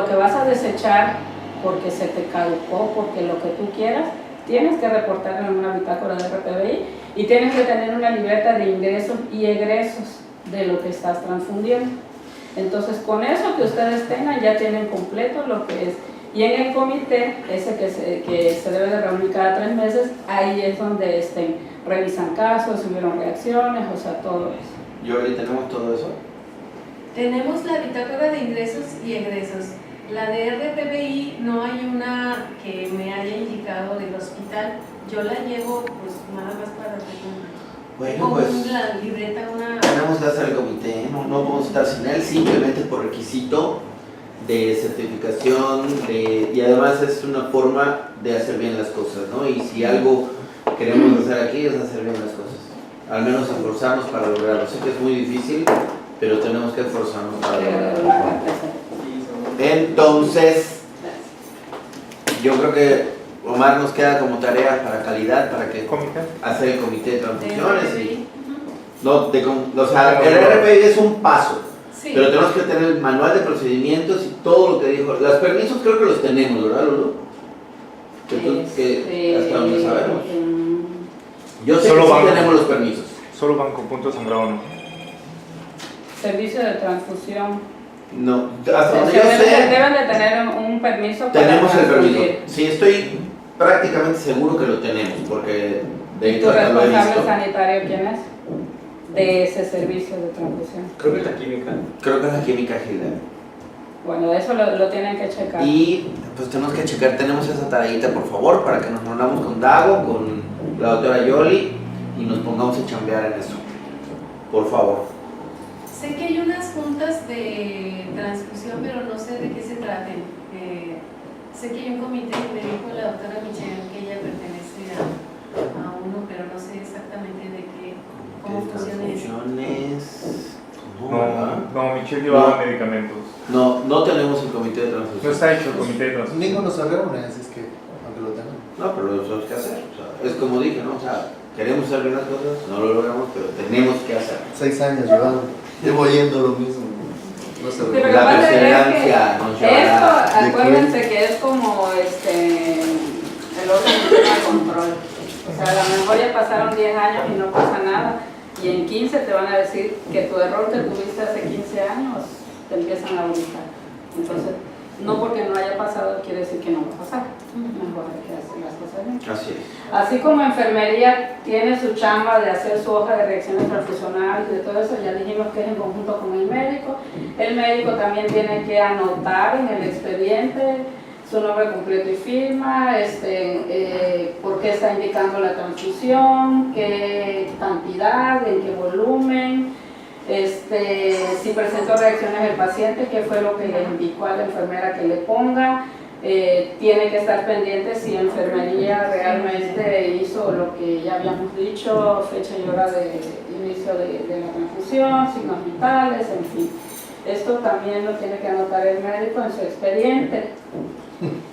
que vas a desechar porque se te caducó, porque lo que tú quieras, tienes que reportarlo en una bitácora de RPBI y tienes que tener una libreta de ingresos y egresos de lo que estás transfundiendo. Entonces, con eso que ustedes tengan, ya tienen completo lo que es. Y en el comité, ese que se debe de reunir cada 3 meses, ahí es donde revisan casos, si hubieron reacciones, o sea, todo eso. ¿Y ahorita tenemos todo eso? Tenemos la bitácora de ingresos y egresos. La de RPBI no hay una que me haya indicado del hospital. Yo la llevo pues nada más para Bueno, pues la libreta, tenemos que hacer el comité, no podemos estar sin él, simplemente por requisito de certificación, y además es una forma de hacer bien las cosas, ¿no? Y si algo queremos hacer aquí es hacer bien las cosas, al menos esforzarnos para lograrlo. Sé que es muy difícil, pero tenemos que esforzarnos para lograrlo. Entonces, yo creo que Omar nos queda como tarea para calidad, para que hacer el comité de transfusiones. O sea, el RPI es un paso. Sí. Pero tenemos que tener el manual de procedimientos y todo lo que dijo. Los permisos creo que los tenemos, ¿verdad, Lulu? Que hasta donde sabemos. Yo sé Solo que sí banco. tenemos los permisos. Solo banco punto sangrado no. Servicio de transfusión. No, hasta donde yo Deben sé, de tener un permiso para tenemos el permiso. transfundir. Sí, estoy prácticamente seguro que lo tenemos, porque de ¿Y hecho tu hasta lo he responsable visto. sanitario quién es? De ese servicio de transfusión. Creo que es la química. Creo que es la química Gilda. Bueno, eso lo tienen que checar. Y pues tenemos que checar, tenemos esa tareita por favor, para que nos reunamos con Dago, con la doctora Yoli y nos pongamos a chambear en eso. Por favor. Sé que hay unas juntas de transfusión, pero no sé de qué se traten. Sé que hay un comité, me dijo la doctora Michelle que ella pertenece a uno, pero no sé exactamente de qué, cómo funciona eso. Transfusiones. No, ¿verdad? No, Michelle llevaba No. medicamentos. No tenemos el comité de No transfusión. está hecho el comité de transfusión. Ninguno se reúne, así es que, aunque lo tengan. No, pero lo tenemos que hacer. O sea, es como dije, ¿no? O sea, queremos hacer bien las cosas, no lo logramos, pero tenemos que hacer. 6 años llevando. Llevo oyendo lo mismo. No se Pero reúne. lo La que pasa es que perseverancia nos llevará. esto, ¿De qué? acuérdense que es como el otro sistema de control. O sea, a lo mejor ya pasaron 10 años y no pasa nada. Y en 15 te van a decir que tu error que tuviste hace 15 años te empiezan a ubicar. Entonces, no porque no haya pasado quiere decir que no va a pasar. Mejor hay que hacer las cosas bien. Así es. Así como enfermería tiene su chamba de hacer su hoja de reacciones transfusionales y de todo eso, ya dijimos que es en conjunto con el médico también tiene que anotar en el expediente su nombre completo y firma, por qué está indicando la transfusión, qué cantidad, en qué volumen, si presentó reacciones el paciente, qué fue lo que le indicó a la enfermera que le ponga. Tiene que estar pendiente si enfermería realmente hizo lo que ya habíamos dicho, fecha y hora de inicio de la transfusión, signos vitales, en fin. Esto también lo tiene que anotar el médico en su expediente.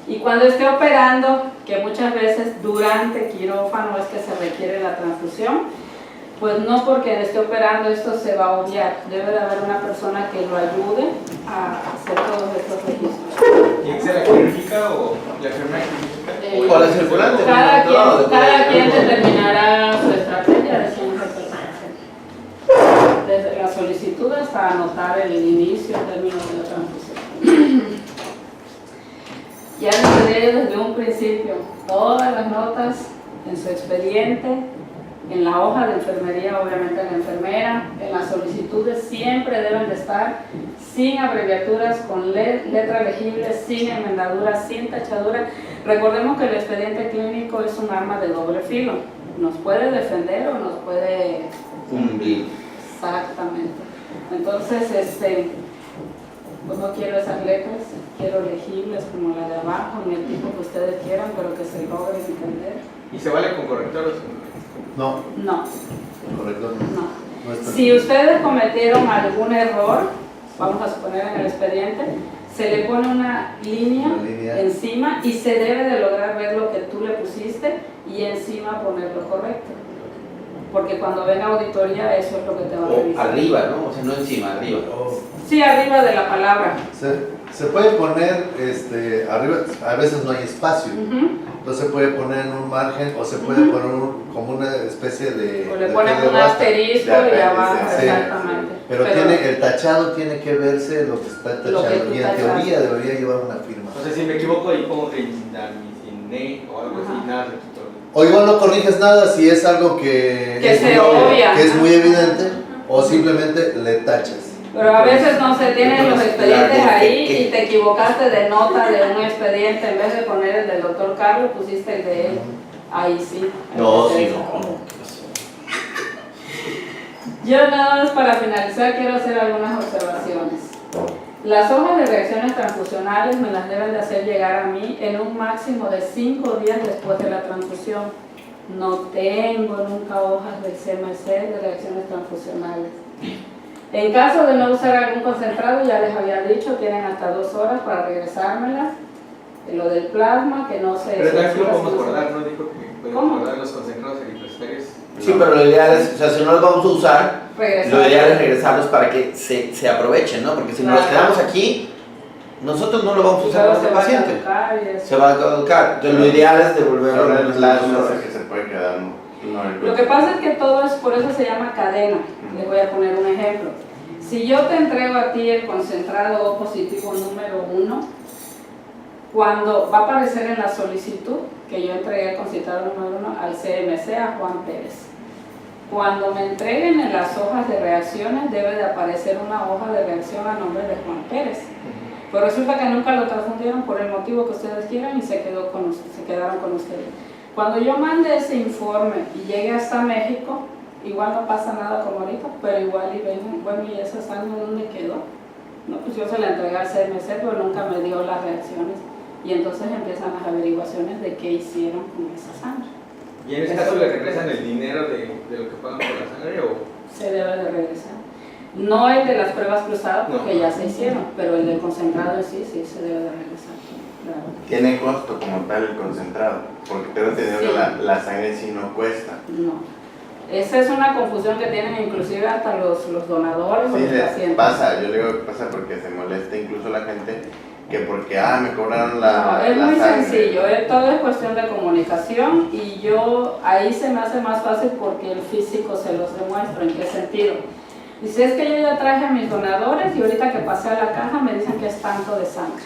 Y cuando esté operando, que muchas veces durante quirófano es que se requiere la transfusión, pues no porque esté operando esto se va a obviar. Debe de haber una persona que lo ayude a hacer todos estos registros. ¿Tiene que ser la quirúrgica o la enfermera quirúrgica? O la circulante. Cada ¿no? quien determinará su estrategia de quién se desde la solicitud hasta anotar el inicio, el término de la transfusión. Ya desde un principio, todas las notas en su expediente, en la hoja de enfermería, obviamente la enfermera, en las solicitudes siempre deben de estar sin abreviaturas, con letra legible, sin enmendaduras, sin tachadura. Recordemos que el expediente clínico es un arma de doble filo, nos puede defender o nos puede... Cumplir. Exactamente. Entonces, pues no quiero esas letras, quiero legibles como la de abajo, en el tipo que ustedes quieran, pero que se logren entender. ¿Y se vale con correctores? No, No, correcto. no. No está. Si ustedes cometieron algún error, vamos a suponer en el expediente, se le pone una línea encima y se debe de lograr ver lo que tú le pusiste y encima poner lo correcto. Porque cuando venga auditoría eso es lo que te va a O revisar. arriba, ¿no? O sea, no encima, arriba. Sí, arriba de la palabra. Se puede poner arriba, a veces no hay espacio, Ujú. entonces se puede poner en un margen o se puede poner como una especie de... O le de ponen qué de un basta, asterisco de y apéndice, abajo, sí. exactamente. Pero el tachado tiene que verse lo que está Lo que tachado tú y en tachaste. teoría debería llevar una firma. O sea, si me equivoco ahí pongo indamiciné o algo así, Ajá. nada se quitó. O igual no corriges nada si es algo que Que se obvia. que es muy evidente, o simplemente le tachas. Pero a veces no se tienen los expedientes La de ahí que- y te equivocaste de nota de un expediente, en vez de poner el del doctor Carlos, pusiste el de él. Ahí sí. No, sí, Entonces, no. yo nada más para finalizar quiero hacer algunas observaciones. Las hojas de reacciones transfusionales me las deben de hacer llegar a mí en un máximo de 5 días después de la transfusión. No tengo nunca hojas del CMC de reacciones transfusionales. En caso de no usar algún concentrado, ya les había dicho, tienen hasta 2 horas para regresármelas. Lo del plasma, que no se... Pero también lo podemos guardar, ¿no? Dijo que podemos ¿Cómo? guardar los concentrados eritrocitarios. Sí, pero lo ideal es, o sea, si no los vamos a usar, regresar. lo ideal es regresarlos para que se aprovechen, ¿no? Porque si nos los quedamos aquí, nosotros no lo vamos a usar Luego con el se va a paciente. caducar y eso. Se va a caducar. Entonces lo ideal es devolverlo Ahora en el las plasma dos es el horas. que se puede quedar, no el Lo que pasa es que todo es, por eso se llama cadena. Les voy a poner un ejemplo. Si yo te entrego a ti el concentrado O positivo número 1, cuando va a aparecer en la solicitud que yo entregué el concentrado número 1 al CMC, a Juan Pérez. Cuando me entreguen en las hojas de reacciones, debe de aparecer una hoja de reacción a nombre de Juan Pérez. Pero resulta que nunca lo transfundieron por el motivo que ustedes quieran y se quedaron con ustedes. Cuando yo mande ese informe y llegue hasta México, igual no pasa nada como ahorita, pero igual y ven, bueno, ¿y esa sangre dónde quedó? No, pues yo se la entregué al CMC, pero nunca me dio las reacciones. Y entonces empiezan las averiguaciones de qué hicieron con esa sangre. ¿Y en ese caso le regresan el dinero de lo que pagan por la sangre o...? Se debe de regresar. No el de las pruebas cruzadas porque No. ya se hicieron, pero el del concentrado en sí, sí se debe de regresar. Claro. Tiene costo como tal el concentrado, porque tengo entendido Sí. que la sangre sí no cuesta. No. Esa es una confusión que tienen inclusive hasta los donadores o Sí, los les pacientes. pasa, yo le digo que pasa porque se molesta incluso la gente que porque, me cobraron No, la es muy sangre. sencillo, todo es cuestión de comunicación y yo ahí se me hace más fácil porque el físico se los demuestra. ¿En qué sentido? Dice, es que yo ya traje a mis donadores y ahorita que pasé a la caja me dicen que es tanto de sangre.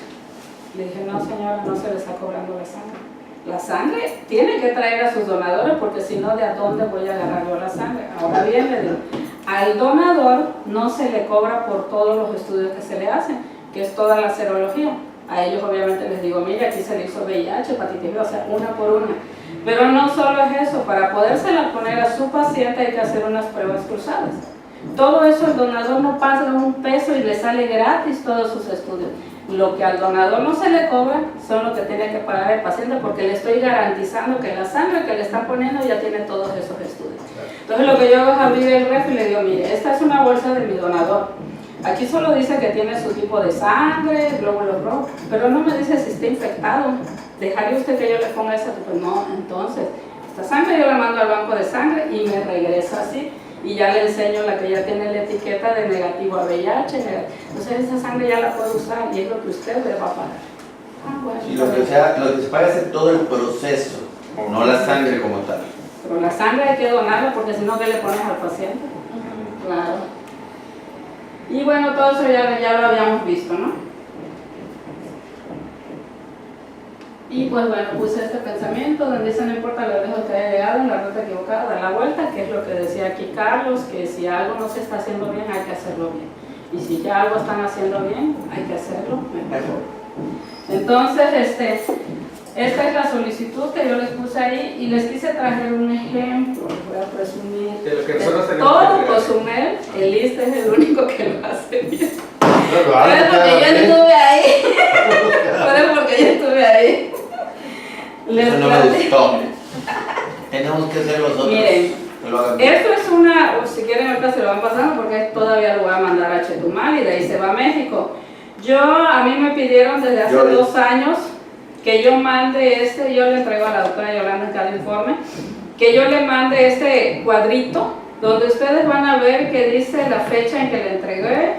Le dije, no señora, no se le está cobrando la sangre. La sangre tiene que traer a sus donadores porque si no, ¿de a dónde voy a agarrar yo la sangre? Ahora bien, le digo, al donador no se le cobra por todos los estudios que se le hacen, que es toda la serología. A ellos obviamente les digo, mira, aquí se le hizo VIH, hepatitis B, o sea, una por una. Pero no solo es eso, para podérsela poner a su paciente hay que hacer unas pruebas cruzadas. Todo eso el donador no paga un peso y le sale gratis todos sus estudios. Lo que al donador no se le cobra son lo que tiene que pagar el paciente porque le estoy garantizando que la sangre que le están poniendo ya tiene todos esos estudios. Entonces lo que yo hago es abrir el ref y le digo, mire, esta es una bolsa de mi donador. Aquí solo dice que tiene su tipo de sangre, glóbulos rojos, pero no me dice si está infectado. ¿Dejaría usted que yo le ponga esa? Pues no, entonces, esta sangre yo la mando al banco de sangre y me regresa así. Y ya le enseño la que ya tiene la etiqueta de negativo a VIH. Entonces esa sangre ya la puede usar y es lo que usted le va a pagar. Bueno, Y lo que se paga es todo el proceso, no la sangre como tal. pero la sangre hay que donarla porque si no, ¿qué le pones al paciente? Claro. Y bueno, todo eso ya lo habíamos visto, ¿no? Y pues bueno, puse este pensamiento donde dice no importa lo lejos que haya llegado en la ruta equivocada, da la vuelta, que es lo que decía aquí Carlos, que si algo no se está haciendo bien hay que hacerlo bien. Y si ya algo están haciendo bien, hay que hacerlo mejor. Entonces, esta es la solicitud que yo les puse ahí y les quise traer un ejemplo, les voy a presumir. De lo que nosotros tenemos Todo que entregar. Cozumel, el ISSSTE es el único que lo hace bien. No, lo Puede hago porque cada yo vez. estuve ahí. Puede porque yo estuve ahí. Les Eso no me platico. gustó. Tenemos que hacer los otros. Miren, que lo hagan bien. esto es una, o si quieren ahorita se lo van pasando porque todavía lo voy a mandar a Chetumal y de ahí se va a México. A mí me pidieron desde hace 2 años que yo mande yo le entrego a la doctora Yolanda en cada informe, que yo le mande este cuadrito donde ustedes van a ver que dice la fecha en que le entregué,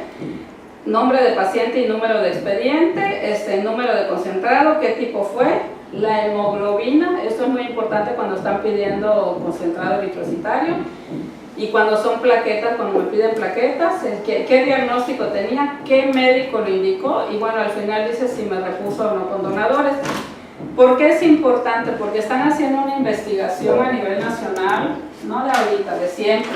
nombre de paciente y número de expediente, número de concentrado, qué tipo fue, la hemoglobina, esto es muy importante cuando están pidiendo concentrado eritrocitario, y cuando son plaquetas, cuando me piden plaquetas, qué diagnóstico tenía, qué médico lo indicó, y bueno, al final dice si me repuso o no con donadores. ¿Por qué es importante? Porque están haciendo una investigación a nivel nacional, no de ahorita, de siempre,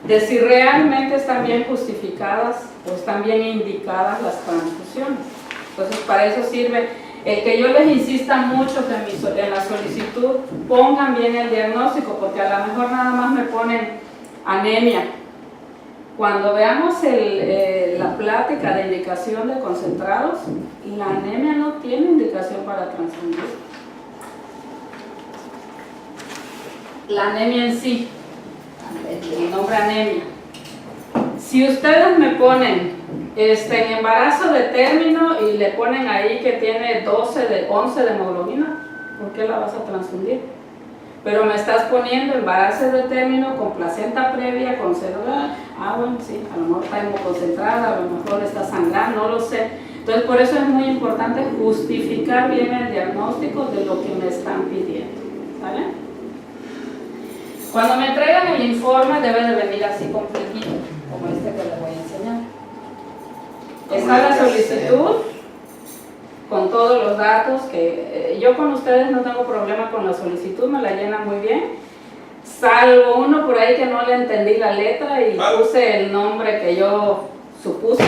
de si realmente están bien justificadas o están bien indicadas las transfusiones. Entonces, para eso sirve el que yo les insista mucho que en la solicitud pongan bien el diagnóstico, porque a lo mejor nada más me ponen anemia. Cuando veamos la plática de indicación de concentrados, la anemia no tiene indicación para transfundir. La anemia en sí, el nombre anemia. Si ustedes me ponen en embarazo de término y le ponen ahí que tiene 11 de hemoglobina, ¿por qué la vas a transfundir? Pero me estás poniendo embarazo de término con placenta previa, con célula, bueno, sí, a lo mejor está hemoconcentrada, a lo mejor está sangrando, no lo sé. Entonces, por eso es muy importante justificar bien el diagnóstico de lo que me están pidiendo, ¿vale? Cuando me entregan el informe debe de venir así completito, como este que les voy a enseñar. Está la solicitud con todos los datos que yo con ustedes no tengo problema con la solicitud, me la llenan muy bien, salvo uno por ahí que no le entendí la letra y puse el nombre que yo supuse.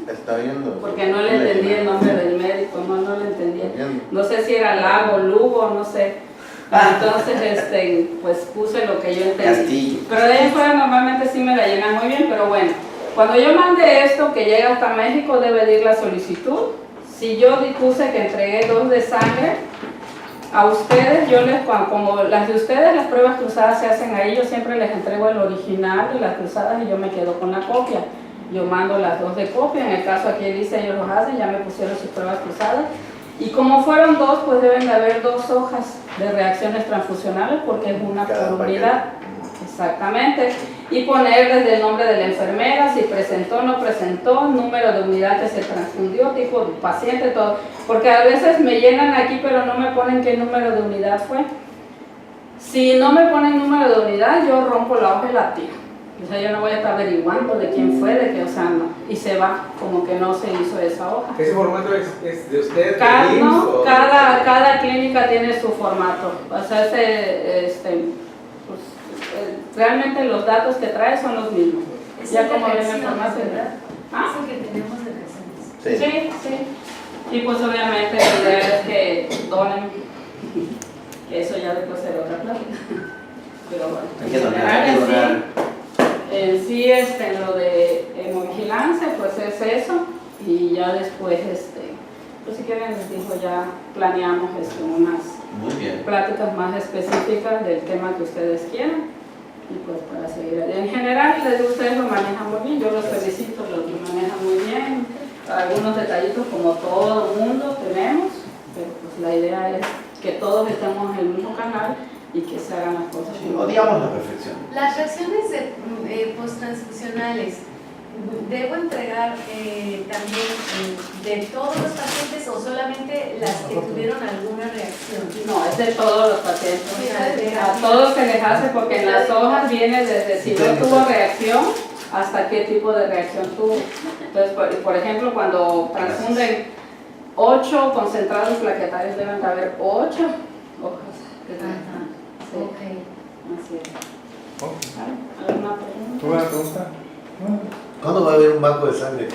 Está viendo. Porque no le entendí el nombre del médico, no le entendía. No sé si era Lago, Lugo, no sé. Entonces, pues puse lo que yo entendí. Castillo. Pero de ahí fuera normalmente sí me la llenan muy bien, pero bueno. Cuando yo mande esto, que llega hasta México, debe de ir la solicitud. Si yo puse que entregué 2 de sangre, a ustedes, como las de ustedes, las pruebas cruzadas se hacen ahí, yo siempre les entrego el original de las cruzadas y yo me quedo con la copia. Yo mando las 2 de copia, en el caso aquí dice ellos los hacen, ya me pusieron sus pruebas cruzadas. Y como fueron 2, pues deben de haber 2 hojas de reacciones transfusionales porque es una Cada por unidad. Exactamente. Y poner desde el nombre de la enfermera, si presentó o no presentó, número de unidad que se transfundió, tipo de paciente, todo. Porque a veces me llenan aquí, pero no me ponen qué número de unidad fue. Si no me ponen número de unidad, yo rompo la hoja y la tiro. O sea, yo no voy a estar averiguando de quién fue, de qué, o sea, no. Y se va, como que no se hizo esa hoja. ¿Ese formato es de usted? Cada clínica tiene su formato. O sea, realmente los datos que trae son los mismos. Es Ya el de como ven el reacciones, formato, ¿verdad? ¿Ah? Es el que tenemos de reacciones. Sí. Y pues obviamente la idea es que donen, que eso ya después será otra plática. Pero bueno, Hay que donar. en sí en lo de hemovigilancia, pues es eso. Y ya después, pues si quieren les digo, ya planeamos unas Muy bien. pláticas más específicas del tema que ustedes quieran. Y pues para seguir. En general, ustedes lo manejan muy bien, yo los felicito, lo manejan muy bien. Algunos detallitos como todo el mundo tenemos, pero pues la idea es que todos estemos en el mismo canal y que se hagan las cosas. Sí, odiamos la perfección. Las reacciones post-transfusionales, ¿debo entregar también de todos los pacientes o solamente las que tuvieron alguna reacción? No, es de todos los pacientes. A todos se les hace porque en las hojas viene desde si no tuvo reacción hasta qué tipo de reacción tuvo. Entonces, por ejemplo, cuando transfunden 8 concentrados plaquetarios, deben de haber 8 hojas. Sí. Ok. Así es. ¿Alguna pregunta? ¿Alguna pregunta? ¿Cuándo va a haber un banco de sangre?